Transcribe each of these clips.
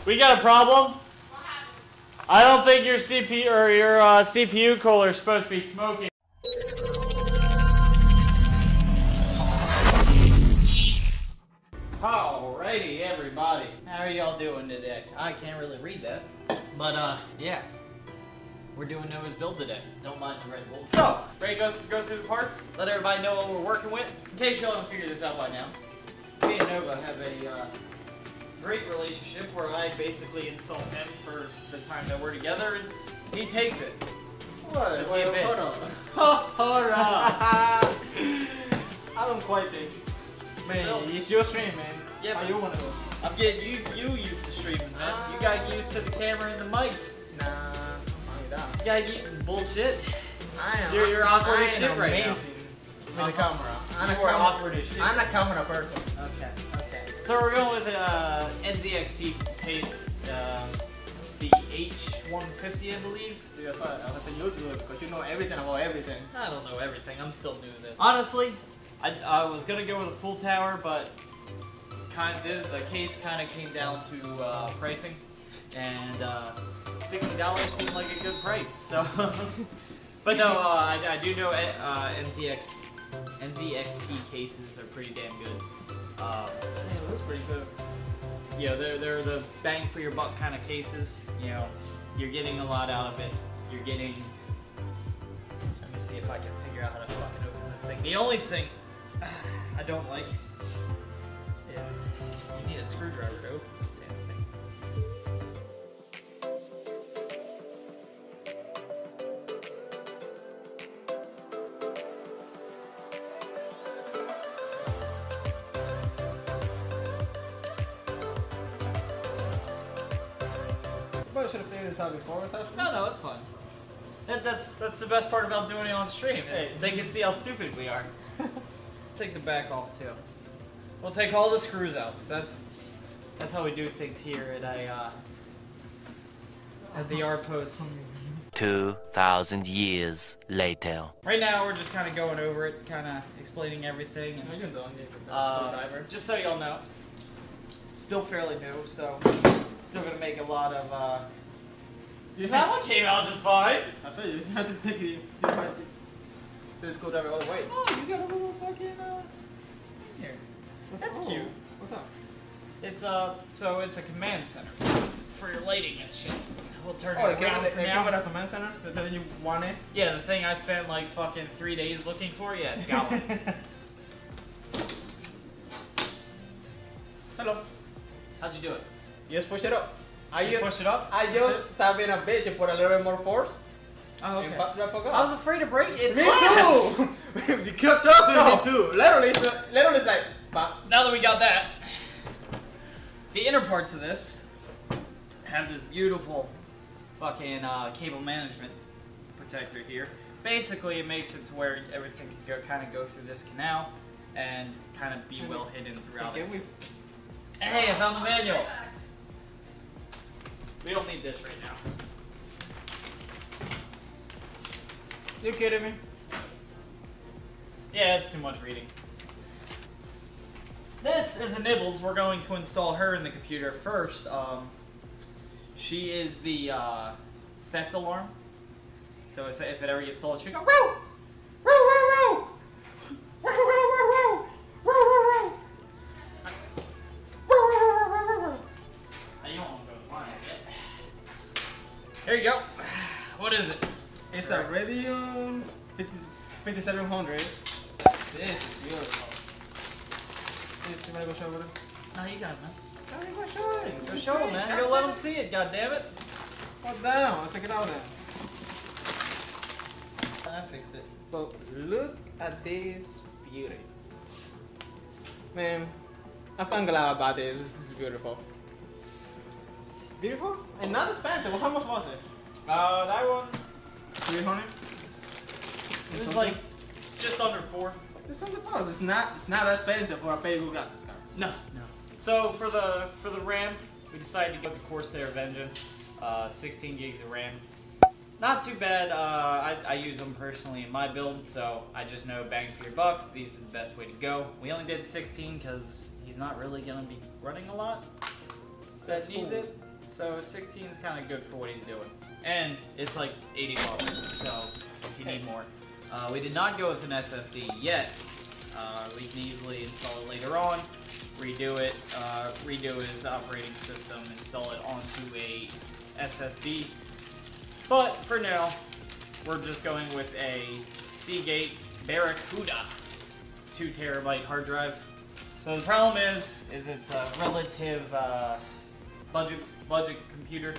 We got a problem. I don't think your CPU or your CPU cooler is supposed to be smoking. Alrighty, everybody. How are y'all doing today? I can't really read that, but yeah, we're doing Noah's build today. Don't mind the Red Bull. So, ready to go through the parts? Let everybody know what we're working with. In case y'all haven't figured this out by now, me and Nova have a great relationship where I basically insult him for the time that we're together, and he takes it. What? Hold on. Hold on. I don't quite think. Man, No. it's your stream, man. Yeah, how but you wanna go? I'm getting you used to streaming, man. You got used to the camera and the mic. Nah, I'm not. You gotta get bullshit. I am. You're awkward as I shit am right now. amazing with the camera. I'm You are awkward as shit. I'm a camera person. Okay. So we're going with an NZXT case. It's the H150, I believe. Yeah, I have to YouTube because you know everything about everything. I don't know everything. I'm still new to this. Honestly, I was gonna go with a full tower, but the case kind of came down to pricing, and $60 seemed like a good price. So, but no, I do know NZXT cases are pretty damn good. Yeah, it looks pretty good. You know, they're the bang for your buck kind of cases. You know, you're getting a lot out of it. You're getting. Let me see if I can figure out how to fucking open this thing. The only thing I don't like is you need a screwdriver to open this damn thing. You probably should have figured this out before, actually. No, it's fun. That's the best part about doing it on stream. Is they can see how stupid we are. Take the back off too. We'll take all the screws out. That's how we do things here at the RPOS. 2,000 years later. Right now we're just kind of going over it, kind of explaining everything. No, you don't need a And, screwdriver. just so y'all know, still fairly new, so still gonna make a lot of. That one came out just fine. I tell you, you have to take it. You have to take the screwdriver all the way. Oh, you got a little fucking thing here. That's cute. What's up? It's so it's a command center for your lighting and shit. We'll turn Oh, it around for now. a command center? Then you want it? Yeah, the thing I spent like fucking 3 days looking for. Yeah, it's got one. Hello. How'd you do it? You just push it up. You push it up? I just stop in a bitch and put a little bit more force. Oh, okay. And pop that fuck up. I was afraid to break it. It's Me glass. too! You cut yourself! Me too! Literally it's like pop. Now that we got that, the inner parts of this have this beautiful fucking cable management protector here. Basically, it makes it to where everything can kind of go through this canal and kind of be well hidden throughout it. Hey, I found the manual. We don't need this right now. You kidding me? Yeah, it's too much reading. This is a Nibbles. We're going to install her in the computer first. She is the theft alarm. So if it ever gets stolen, she'll go, "Woo! Woo, woo, woo! Woo, woo, woo, woo! Woo, woo, woo! Woo, woo, woo, woo, woo!" You don't want to go blind yet. Here you go. What is it? It's a Radeon 5700. This is beautiful. You wanna go show it? No, you got it, man. No, you go show it. Go show them, man. Go let them see it, goddammit. Hold down. I'll take it out then. I fixed it. But look at this beauty. Man, I'm glad about this. This is beautiful. Beautiful? And not expensive. How much was it? That one, 300? it was like just under 4. It's something else. It's not that expensive for a very good graphics card. No. So for the RAM, we decided to go with the Corsair Vengeance, 16 gigs of RAM. Not too bad. I use them personally in my build, so I just know bang for your buck. These are the best way to go. We only did 16 because he's not really gonna be running a lot that needs it. So 16 is kind of good for what he's doing. And it's like 80 bucks, so if you need more. We did not go with an SSD yet. We can easily install it later on, redo it, redo his operating system, install it onto a SSD. But for now, we're just going with a Seagate Barracuda 2 terabyte hard drive. So the problem is it's a relative budget computer.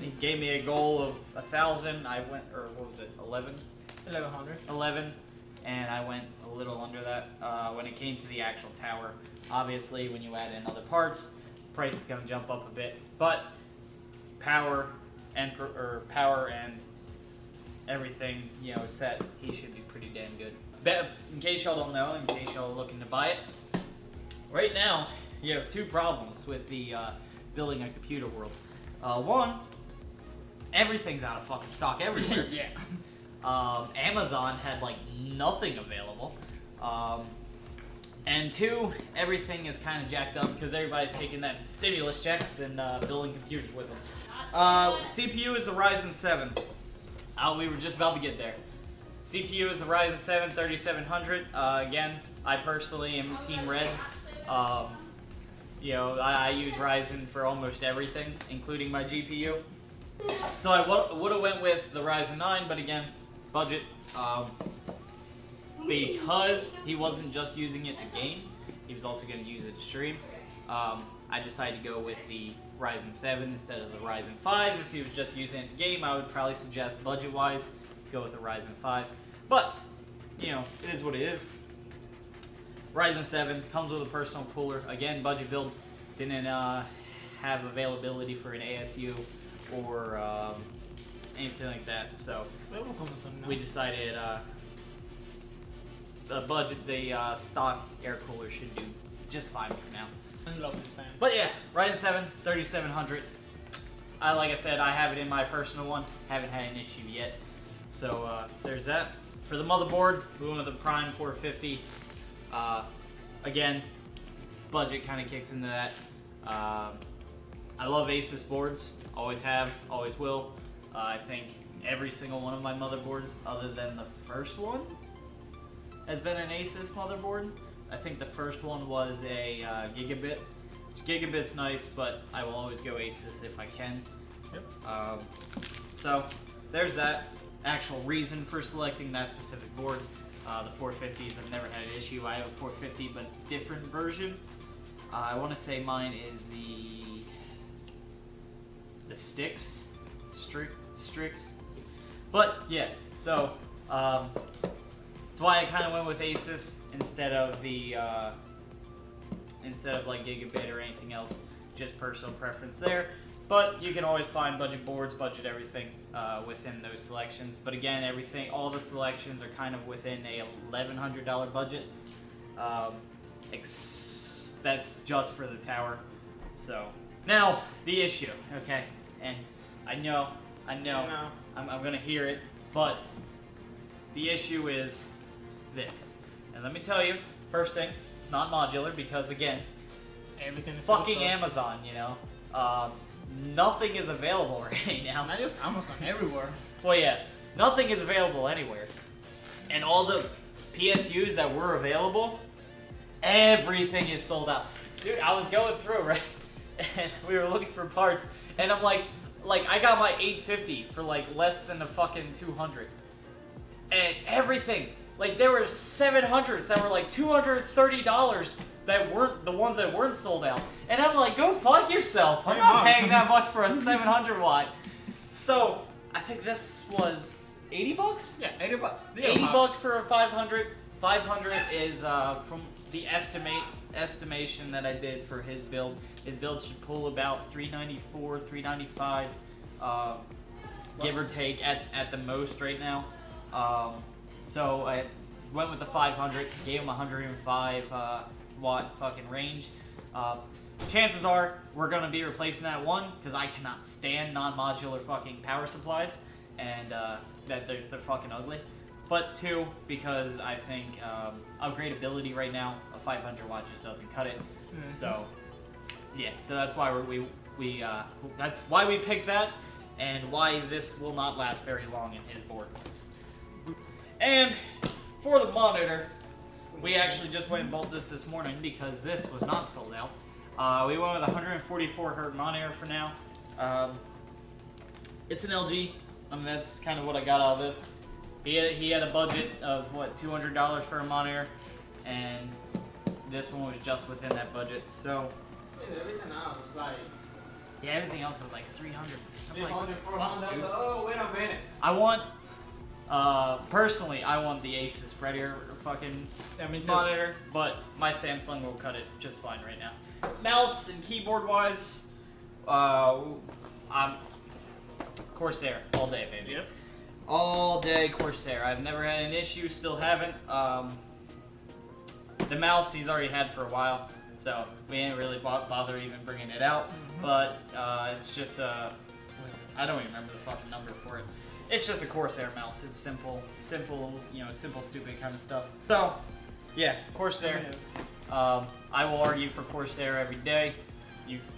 He gave me a goal of 1,000. I went, or what was it, 11? 1100. 11, and I went a little under that when it came to the actual tower. Obviously, when you add in other parts, the price is going to jump up a bit. But power and everything, you know, set, he should be pretty damn good. But in case y'all don't know, in case y'all are looking to buy it, right now you have 2 problems with the building a computer world. One, everything's out of fucking stock everywhere. Yeah. Amazon had like nothing available. And 2, everything is kind of jacked up because everybody's taking that stimulus checks and building computers with them. CPU is the Ryzen 7. We were just about to get there. CPU is the Ryzen 7 3700. Again, I personally am Team Red. You know, I use Ryzen for almost everything, including my GPU. So I would have went with the Ryzen 9, but again, budget. Because he wasn't just using it to game, he was also going to use it to stream. I decided to go with the Ryzen 7 instead of the Ryzen 5. If he was just using it to game, I would probably suggest budget-wise, go with the Ryzen 5. But, you know, it is what it is. Ryzen 7 comes with a personal cooler. Again, budget build. Didn't have availability for an ASU or anything like that. So we decided the stock air cooler should do just fine for now. But yeah, Ryzen 7 3700. Like I said, I have it in my personal one. Haven't had an issue yet. So there's that. For the motherboard, we went with the Prime 450. Again, budget kind of kicks into that. I love Asus boards. Always have, always will. I think every single one of my motherboards, other than the first one, has been an Asus motherboard. I think the first one was a Gigabit. Gigabit's nice, but I will always go Asus if I can. Yep. So there's that. Actual reason for selecting that specific board. The 450s, I've never had an issue. I have a 450, but different version. I want to say mine is the Strix. But yeah, so that's why I kind of went with Asus instead of the like Gigabit or anything else. Just personal preference there. But you can always find budget boards, budget everything within those selections. But again, all the selections are kind of within a $1,100 budget. That's just for the tower. So now the issue, okay? And I know, I'm gonna hear it, but the issue is this. And let me tell you, first thing, it's not modular because again, everything is fucking Amazon, you know. Nothing is available right now. Not just Amazon, everywhere. Well, yeah, nothing is available anywhere. And all the PSUs that were available, everything is sold out. Dude, I was going through, right? And we were looking for parts, and I'm like I got my 850 for like less than the fucking 200. And everything, like there were 700s that were like $230 that weren't the ones that weren't sold out. And I'm like, go fuck yourself. I'm not paying that much for a 700 watt. So I think this was 80 bucks? Yeah, 80 bucks. 80 bucks for a 500. 500 is from the estimation that I did for his build. His build should pull about 394, 395, give or take at the most right now. So I went with the 500, gave him 105 watt fucking range. Chances are we're gonna be replacing that one because I cannot stand non-modular fucking power supplies, and that they're fucking ugly. But 2, because I think upgradability right now, a 500 watt just doesn't cut it. Mm-hmm. So yeah, so that's why that's why we picked that, and why this will not last very long in his board. And for the monitor, we actually just went and bought this morning because this was not sold out. We went with a 144 Hz monitor for now. It's an LG. I mean, that's kind of what I got out of this. He had a budget of, what, $200 for a monitor, and this one was just within that budget, so... Everything else was like... Yeah, everything else is like 300. 300, 400. Dude. Oh, wait a minute. I want... personally, I want the Asus Predator fucking monitor, but my Samsung will cut it just fine right now. Mouse and keyboard wise, I'm Corsair all day, baby. Yep. All day Corsair. I've never had an issue, still haven't. The mouse he's already had for a while, so we ain't really bother even bringing it out. But it's just I don't even remember the fucking number for it. It's just a Corsair mouse. It's simple, you know, simple, stupid kind of stuff. So, yeah, Corsair. I will argue for Corsair every day.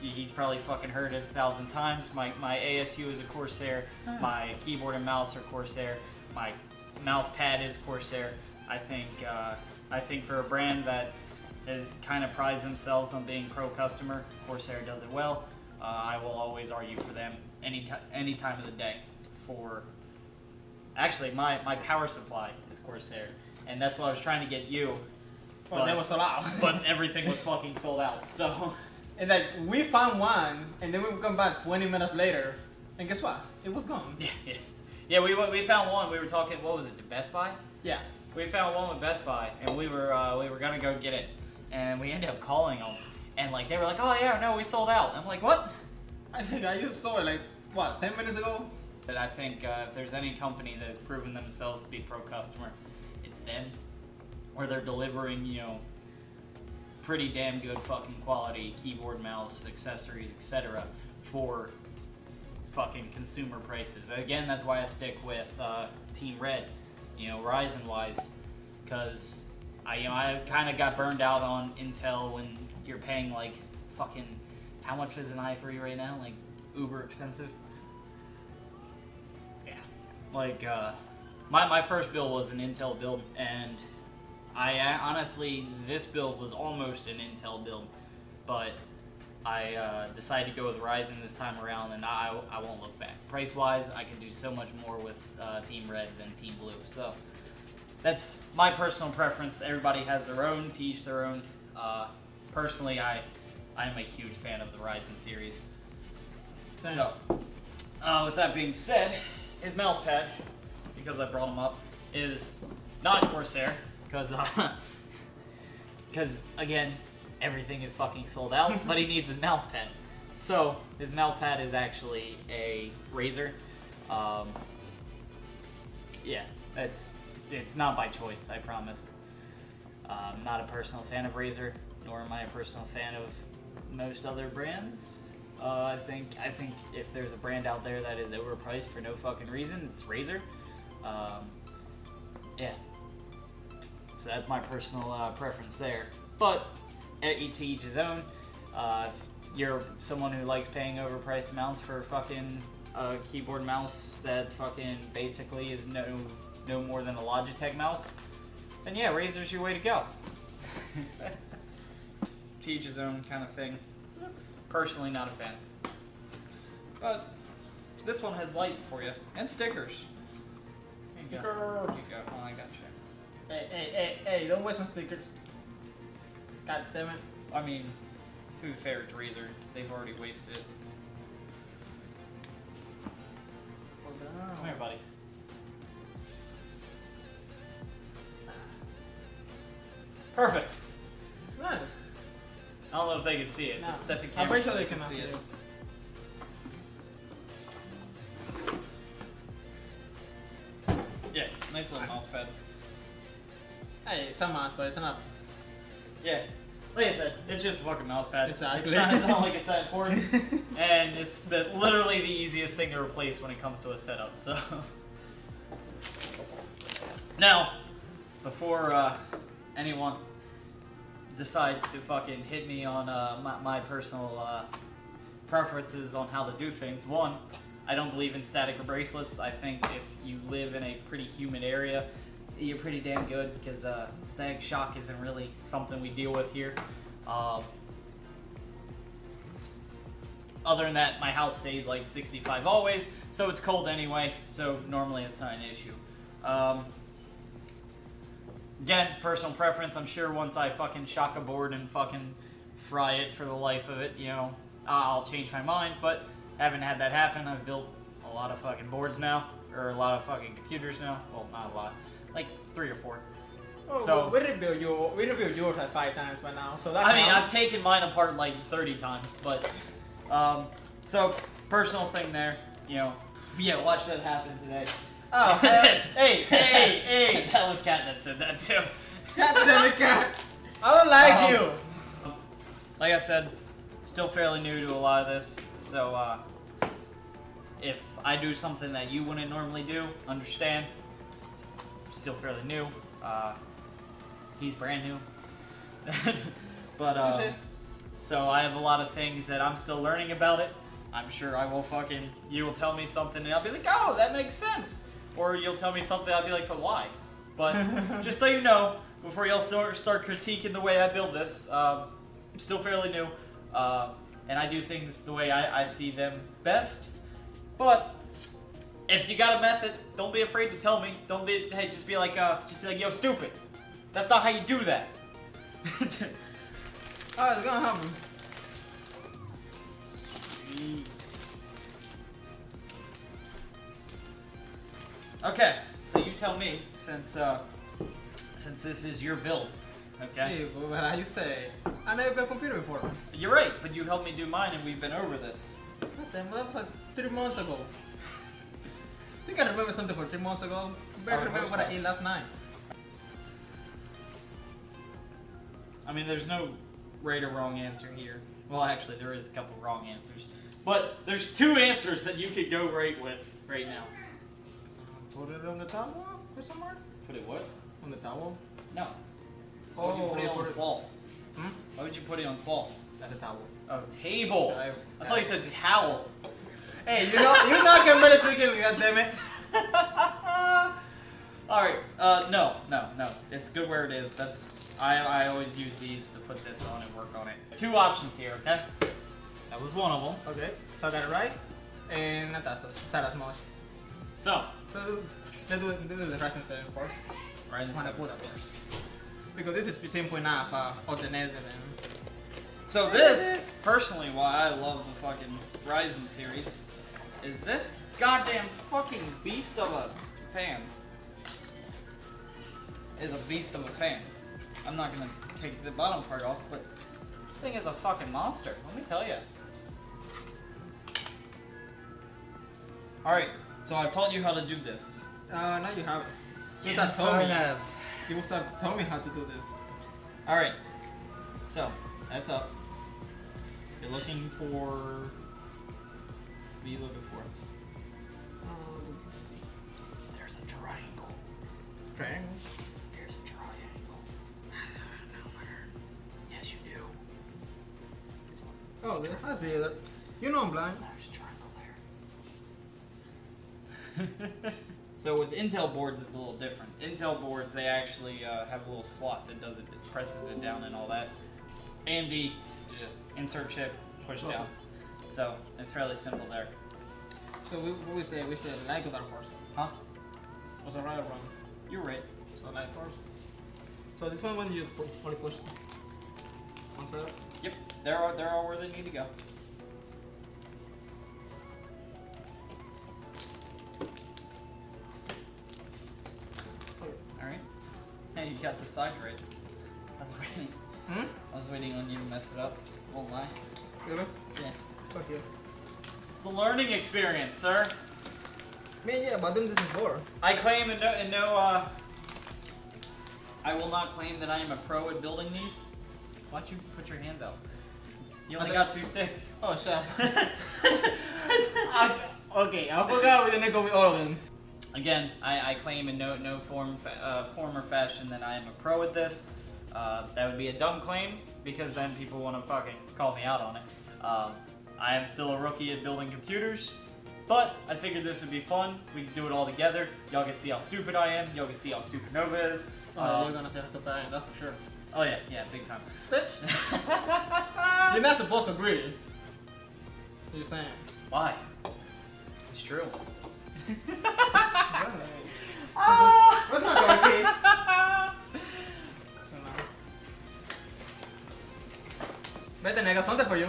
He's probably fucking heard it 1,000 times. My ASU is a Corsair. My keyboard and mouse are Corsair. My mouse pad is Corsair. I think for a brand that kind of prides themselves on being pro customer, Corsair does it well. I will always argue for them any time of the day. For actually, my power supply is Corsair, and that's what I was trying to get you. Well, that was sold out. But everything was fucking sold out. So. And like we found one, and then we come back 20 minutes later, and guess what? It was gone. Yeah. We found one. We were talking. What was it? The Best Buy. Yeah. We found one with Best Buy, and we were gonna go get it, and we ended up calling them, and like they were like, oh yeah, no, we sold out. I'm like, what? I think I just saw it like what 10 minutes ago. But I think if there's any company that has proven themselves to be pro customer, it's them, where they're delivering, you know, pretty damn good fucking quality keyboard, mouse, accessories, etc. for fucking consumer prices. Again, that's why I stick with Team Red, you know, Ryzen wise, because I kind of got burned out on Intel when you're paying like fucking, how much is an i3 right now? Like uber expensive. Yeah, like my first build was an Intel build, and I honestly, this build was almost an Intel build, but I decided to go with Ryzen this time around, and I won't look back. Price-wise, I can do so much more with Team Red than Team Blue. So that's my personal preference. Everybody has their own, to each their own. Personally, I'm a huge fan of the Ryzen series. So, with that being said, his mouse pad, because I brought him up, is not Corsair. Because again, everything is fucking sold out, but he needs his mouse pad. So his mouse pad is actually a Razer. Yeah, it's not by choice, I promise. I'm not a personal fan of Razer, nor am I a personal fan of most other brands. I think if there's a brand out there that is overpriced for no fucking reason, it's Razer. Yeah. So that's my personal preference there. But to each his own. You're someone who likes paying overpriced amounts for fucking keyboard mouse that fucking basically is no more than a Logitech mouse, then yeah, Razer's your way to go. To each his own kind of thing. Personally, not a fan. But this one has lights for you and stickers. There you go. There you go. Oh, I got you. Hey, don't waste my stickers. God damn it. I mean, to be fair, it's Razer. They've already wasted it. Come here, buddy. Perfect. Nice. I don't know if they can see it, No. but Steph and I'm Cameron pretty sure they cannot see it. Yeah, nice little mouse pad. Hey, it's a mouse, but it's not. Yeah, like I said, it's just a fucking mouse pad. Exactly. It's not like it's that important, and it's literally the easiest thing to replace when it comes to a setup. So now, before anyone decides to fucking hit me on my personal preferences on how to do things. One, I don't believe in static bracelets. I think if you live in a pretty humid area, you're pretty damn good, because static shock isn't really something we deal with here. Other than that, my house stays like 65 always, so it's cold anyway, so normally it's not an issue. Again, personal preference. I'm sure once I fucking shock a board and fucking fry it for the life of it, you know, I'll change my mind, but haven't had that happen. I've built a lot of fucking boards now, or a lot of fucking computers now. Well, not a lot, like 3 or 4. Oh, So we rebuilt yours like 5 times by now, so that I mean, counts. I've taken mine apart like 30 times, but so personal thing there, you know. Yeah, watch that happen today. Oh, hey! That was Cat that said that too. God damn it, Cat! I don't like you. Like I said, still fairly new to a lot of this, so if I do something that you wouldn't normally do, understand. Still fairly new. He's brand new. But so I have a lot of things that I'm still learning about it. I'm sure I will you will tell me something and I'll be like, oh, that makes sense. Or you'll tell me something, I'll be like, but why? But just so you know, before y'all start critiquing the way I build this, I'm still fairly new. And I do things the way I see them best. But if you got a method, don't be afraid to tell me. Just be like, yo, stupid. That's not how you do that. Oh, it's gonna happen. Okay, so you tell me, since this is your build, okay? See, but what you say? I never built a computer before. You're right, but you helped me do mine, and we've been over this. What the hell? That was like 3 months ago. I think I remember something for 3 months ago. I barely remember what I ate last night. I mean, there's no right or wrong answer here. Well, actually, there is a couple wrong answers. But there's 2 answers that you could go right with right now. Put it on the towel? Question mark? Put it what? On the towel? No. Why would you put it on cloth? Hmm? Why would you put it on cloth? That's a towel. Oh, table. I thought you said towel. Hey, you're not gonna better speaking, goddammit. Alright, no. It's good where it is. I always use these to put this on and work on it. 2 options here, okay? That was one of them. Okay, so I got it right. And not that much. So let's do the Ryzen 7 first. Ryzen 7 first. Because this is the same point now alternate them. So this, personally, why I love the fucking Ryzen series, is this goddamn fucking beast of a fan. Is a beast of a fan. I'm not gonna take the bottom part off, but this thing is a fucking monster, let me tell you. Alright, so I've taught you how to do this. No, you haven't. Yes, I have. You will start telling me how to do this. Alright, so that's up. You're looking for. What are you looking for? There's a triangle. Triangle? There's a triangle. I don't know where. Yes, you do. This one. Oh, I see that. You know I'm blind. There's a triangle there. So with Intel boards, it's a little different. Intel boards, they actually have a little slot that does it, that presses it down and all that. AMD is just insert chip, push down. So it's fairly simple there. So we say like that first. Huh? Was I right or wrong? You're right. So like first. So this one when you only push one side. Yep, they're all where they need to go. Alright. Hey, you got the side right. I was waiting. I was waiting on you to mess it up. Won't lie. Really? Yeah. Fuck you. It's a learning experience, sir. Man, yeah, but doing this before. I claim I will not claim that I am a pro at building these. Why don't you put your hands out? You only got 2 sticks. Oh, shit. Okay, I forgot we didn't go with all of them. Again, I claim in no form or fashion that I am a pro at this. That would be a dumb claim, because then people want to fucking call me out on it. I am still a rookie at building computers, but I figured this would be fun. We could do it all together. Y'all can see how stupid I am. Y'all can see how stupid Nova is. Oh, you're gonna say something, that's for sure. Oh yeah, big time. Bitch. You're not supposed to agree. What are you saying? Why? It's true. What's not going to be? Vete, nigga, something for you.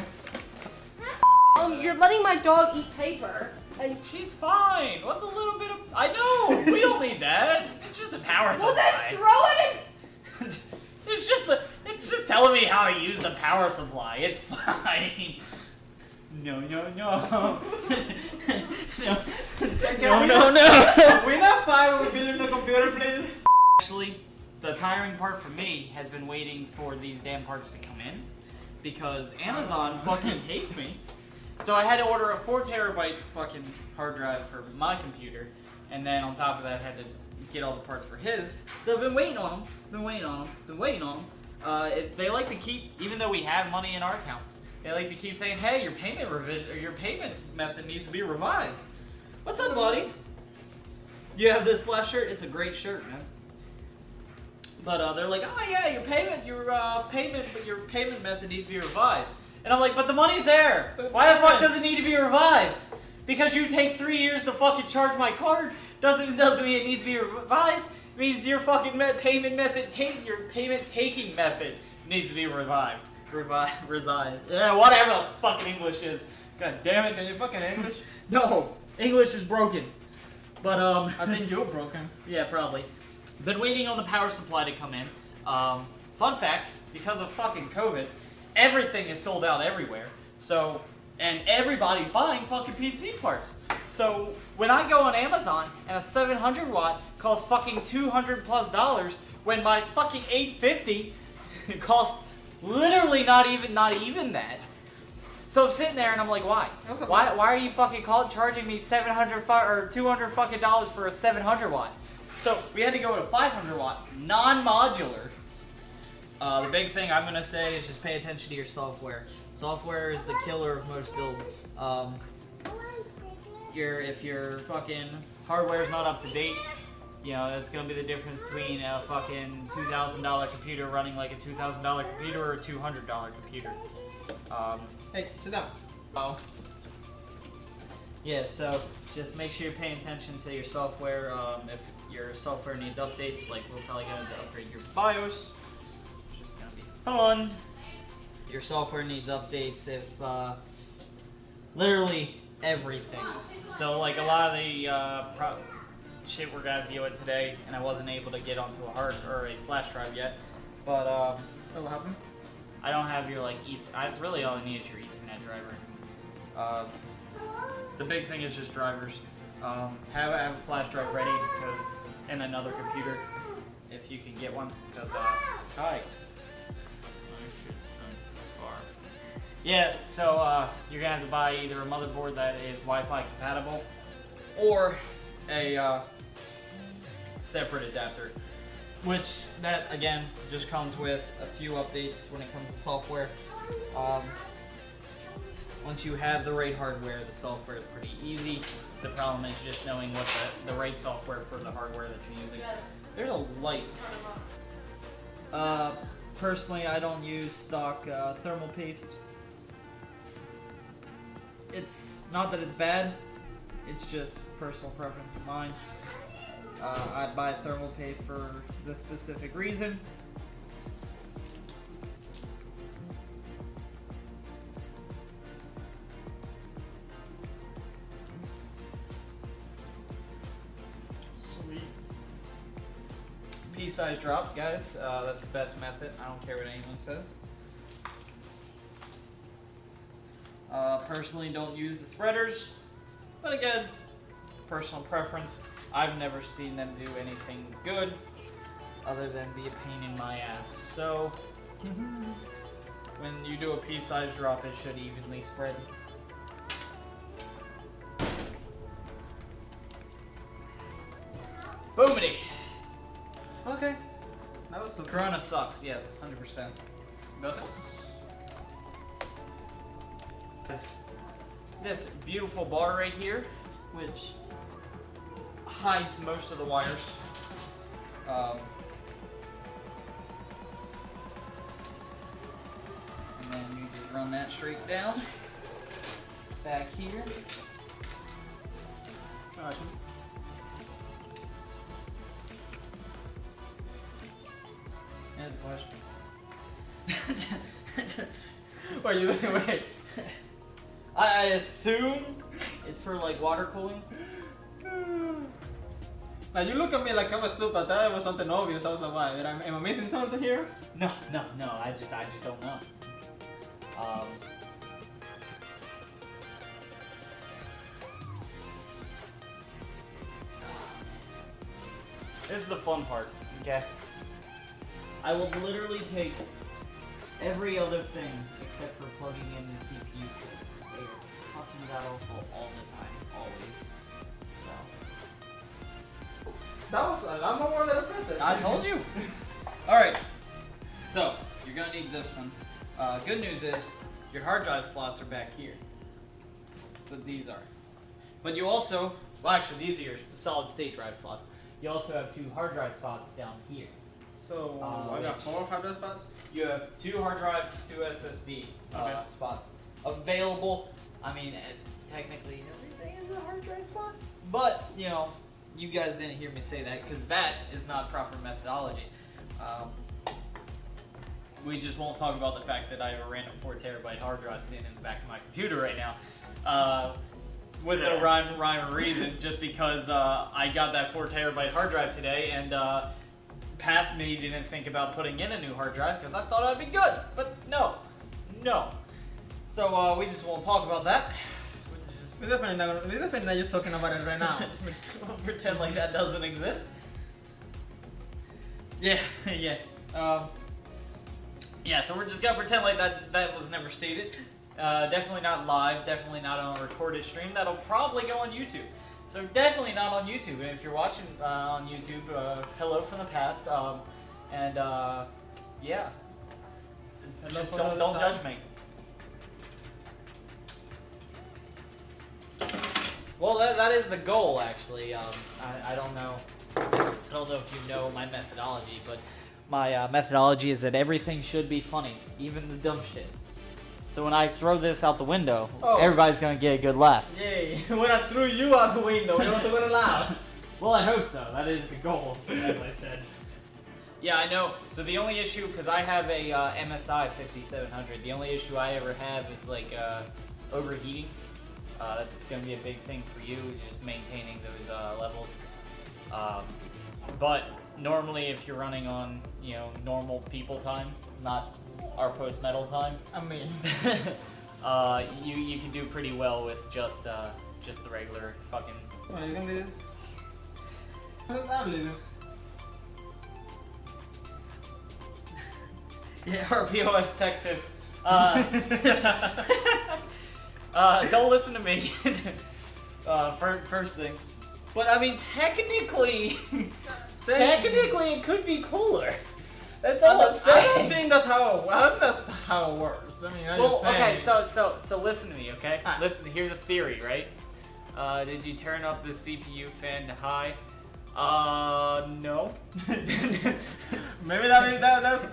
You're letting my dog eat paper. And She's fine. What's a little bit of... I know. We don't need that. It's just a power well, then supply. throw it in. It's just telling me how to use the power supply. It's fine. No. No. No. We not fine with building the computer, please. Actually, the tiring part for me has been waiting for these damn parts to come in because Amazon fucking hates me. So I had to order a 4 terabyte fucking hard drive for my computer, and then on top of that I had to get all the parts for his. So I've been waiting on them. They like to keep, even though we have money in our accounts, they like to keep saying, hey, your payment method needs to be revised. What's up, buddy? You have this Flash shirt? It's a great shirt, man. But they're like, oh yeah, your payment method needs to be revised. And I'm like, but the money's there. Why the fuck does it need to be revised? Because you take 3 years to fucking charge my card doesn't mean it needs to be revised. It means your fucking payment taking method needs to be revised. Yeah, whatever the fucking English is. God damn it. Can you fucking English? No, English is broken. But I think you're broken. yeah, probably. Been waiting on the power supply to come in. Fun fact, because of fucking COVID, everything is sold out everywhere. So, and everybody's buying fucking PC parts. So, when I go on Amazon and a 700 watt costs fucking $200+, when my fucking 850 costs literally not even that. So I'm sitting there and I'm like, why? Why are you fucking charging me $700 or $200 fucking dollars for a 700 watt? So we had to go to 500 watt, non-modular. The big thing I'm gonna say is just pay attention to your software. Software is the killer of most builds. If your fucking hardware is not up to date, you know, that's gonna be the difference between a fucking $2,000 computer running like a $2,000 computer or a $200 computer. Hey, sit down. Oh. Yeah, so just make sure you're paying attention to your software. If your software needs updates, like we're probably going to upgrade your BIOS, which is going to be fun. Your software needs updates if literally everything. So like a lot of the shit we're going to deal with today, and I wasn't able to get onto a hard or a flash drive yet, but Oh, what happened? I don't have your like really all I need is your Ethernet driver. The big thing is just drivers. Have a flash drive ready because and another computer if you can get one. Because hi. Yeah, so you're gonna have to buy either a motherboard that is Wi-Fi compatible or a separate adapter. Which, that, again, just comes with a few updates when it comes to software. Once you have the right hardware, the software is pretty easy. The problem is just knowing what the right software for the hardware that you're using. There's a light. Personally, I don't use stock thermal paste. It's not that it's bad, it's just personal preference of mine. I buy thermal paste for this specific reason. Sweet. P-size drop, guys. That's the best method. I don't care what anyone says. Personally, don't use the spreaders, but again, personal preference. I've never seen them do anything good other than be a pain in my ass. So, when you do a pea-sized drop, it should evenly spread. Boomity! Okay. That was so Corona sucks, yes, 100%. Does it? this beautiful bar right here, which hides most of the wires. And then you just run that straight down. Back here. There's a question. Wait, wait. I assume it's for like water cooling. Now you look at me like I'm stupid. That was something obvious. I was like, why? Am I missing something here? No. I just don't know. This is the fun part, okay? I will literally take every other thing except for plugging in the CPU ports. They are fucking that awful all the time, always. So. That was a lot more than expected. I told you! Alright, so you're gonna need this one. Good news is your hard drive slots are back here. That's what these are. But you also, well actually these are your solid state drive slots. You also have 2 hard drive spots down here. So I got 4 hard drive spots? You have 2 hard drive, 2 SSD spots available. I mean, technically everything is a hard drive spot. But, you know, you guys didn't hear me say that because that is not proper methodology. We just won't talk about the fact that I have a random 4 terabyte hard drive sitting in the back of my computer right now. With no rhyme or reason, just because I got that 4 terabyte hard drive today, and past me didn't think about putting in a new hard drive because I thought I'd be good, but no. So we just won't talk about that. We're definitely not just talking about it right now. We'll pretend like that doesn't exist. Yeah. Yeah, so we're just gonna pretend like that was never stated. Definitely not live, definitely not on a recorded stream. That'll probably go on YouTube. So definitely not on YouTube. And if you're watching on YouTube, hello from the past. Yeah. Just don't judge me. Well, that is the goal, actually. I don't know. I don't know if you know my methodology, but my methodology is that everything should be funny, even the dumb shit. So when I throw this out the window, everybody's gonna get a good laugh. Yay! When I threw you out the window, you also gonna laugh. Well, I hope so. That is the goal, as I said. Yeah, I know. So the only issue, because I have a MSI 5700, the only issue I ever have is like overheating. That's gonna be a big thing for you, just maintaining those levels. But normally, if you're running on, you know, normal people time, not RPOS metal time, I mean, you can do pretty well with just the regular fucking. Oh, you gonna do this? I'll leave it. Yeah, RPOS tech tips. Don't listen to me. First thing. But I mean, technically it could be cooler. That's all I'm saying. I don't think that's how it works. I mean, I'm just saying. Okay, so listen to me, okay? Listen, here's a theory, right? Did you turn up the CPU fan to high? No. Maybe that's.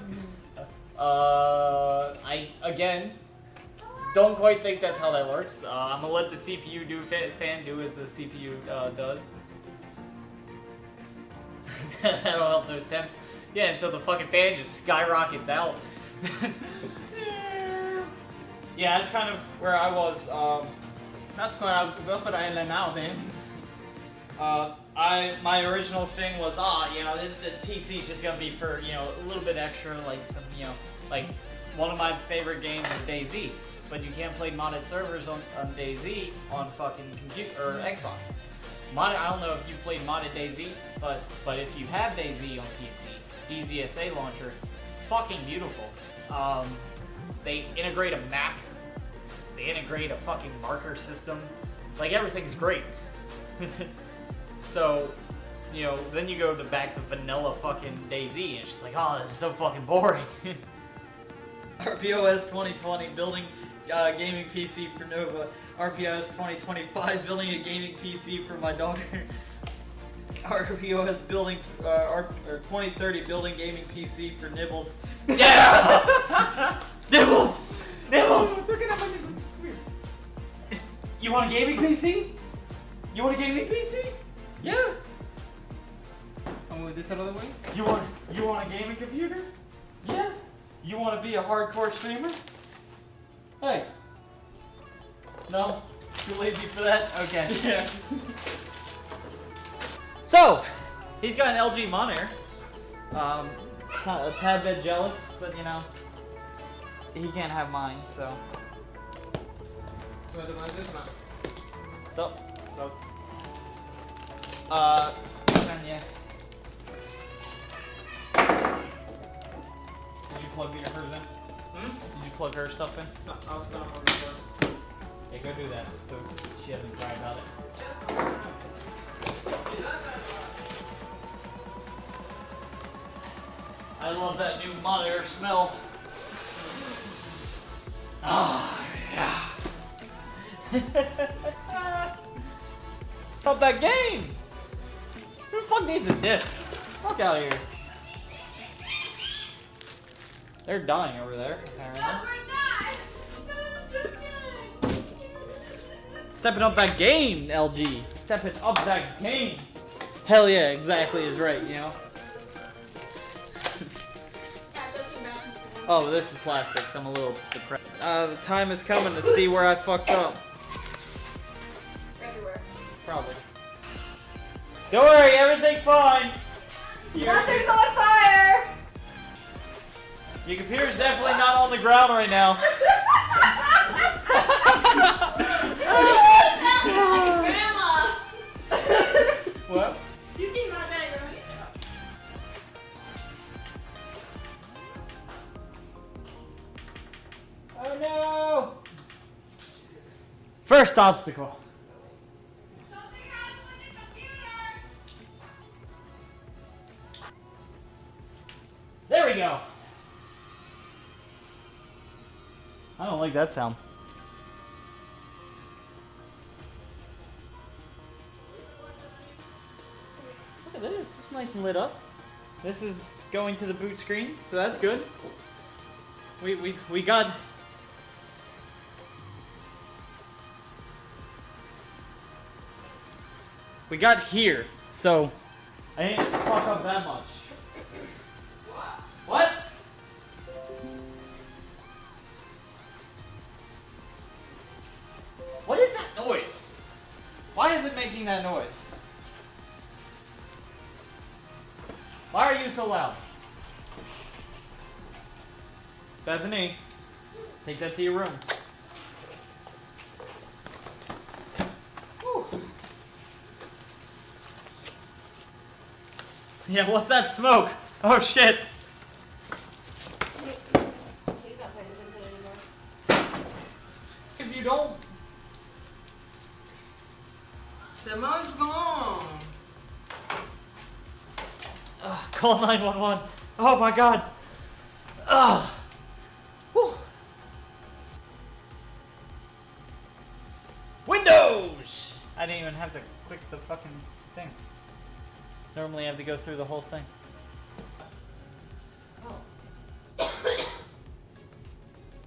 I again don't quite think that's how that works. I'm gonna let the CPU fan do as the CPU does. That'll help those temps. Yeah, until the fucking fan just skyrockets out. Yeah, that's kind of where I was. That's what I end now then. My original thing was, you know, the PC's just gonna be for, you know, a little bit extra, like some, you know, like one of my favorite games is DayZ, but you can't play modded servers on DayZ on fucking computer or Xbox. I don't know if you played modded DayZ, but if you have DayZ on PC, DZSA launcher, fucking beautiful. They integrate a map, they integrate a fucking marker system, like everything's great. So, you know, then you go back to vanilla fucking DayZ, and it's just like, oh, this is so fucking boring. RPOS 2020, building gaming PC for Nova. RPOS 2025, building a gaming PC for my daughter. RPOS building, or 2030, building gaming PC for Nibbles. Yeah! Nibbles! Nibbles! Look at my nipples. Weird. You want a gaming PC? You want a gaming PC? Yeah. I'll move this out of the way. You want a gaming computer? Yeah. You want to be a hardcore streamer? Hey. No? Too lazy for that? Okay. Yeah. So, he's got an LG monitor. A tad bit jealous, but you know, he can't have mine, so. So the one this one. So. And yeah. Did you plug hers in? Did you plug her stuff in? No, I was gonna hold it first. Yeah, go do that, so she doesn't cry about it. I love that new monitor smell. Oh, yeah. Stop that game! Who the fuck needs a disc? Fuck out of here. They're dying over there, apparently. No, we're not. No, it's okay. Stepping up that game, LG. Stepping up that game. Hell yeah, exactly is right, you know? Oh, this is plastics. I'm a little depressed. The time is coming to see where I fucked up. Everywhere. Probably. Don't worry, everything's fine. Nothing's on fire! Your computer's definitely not on the ground right now. Grandma! What? You came out that grandma. Oh no! First obstacle. Something happened with the computer! There we go. I don't like that sound. Look at this. It's nice and lit up. This is going to the boot screen, so that's good. We got. We got here, so I didn't fuck up that much. What? What is that noise? Why is it making that noise? Why are you so loud? Bethany, take that to your room. Whew. Yeah, what's that smoke? Oh shit. He's not paying attention anymore. If you don't... The mouse gone. Call 911. Oh my god. Ugh. Whew. Windows! I didn't even have to click the fucking thing. Normally I have to go through the whole thing.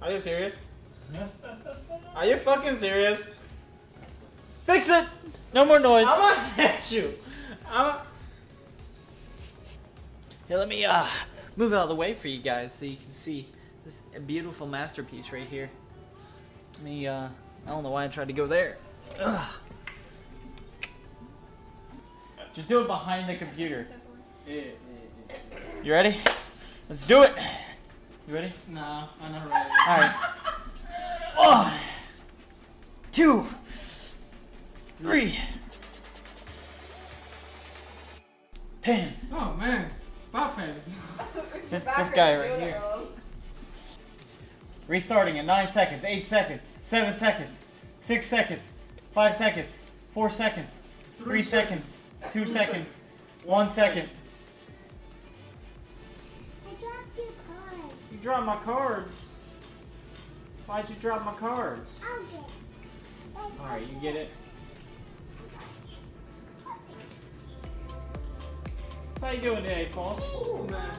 Are you serious? Are you fucking serious? Fix it! No more noise. I'm gonna hit you. Here, let me move out of the way for you guys so you can see this beautiful masterpiece right here. Let me, I don't know why I tried to go there. Ugh. Just do it behind the computer. Yeah. You ready? Let's do it. You ready? Nah, I'm not ready. Alright. 1, 2, 3. Pin. Oh man, popping. This guy right here. Restarting in 9 seconds, 8 seconds, 7 seconds, 6 seconds, 5 seconds, 4 seconds, 3 seconds, 2 seconds, 1 second. I dropped your card. You dropped my cards. Why'd you drop my cards? I'll get it. Alright, you get it. How you doing today, False? Oh man.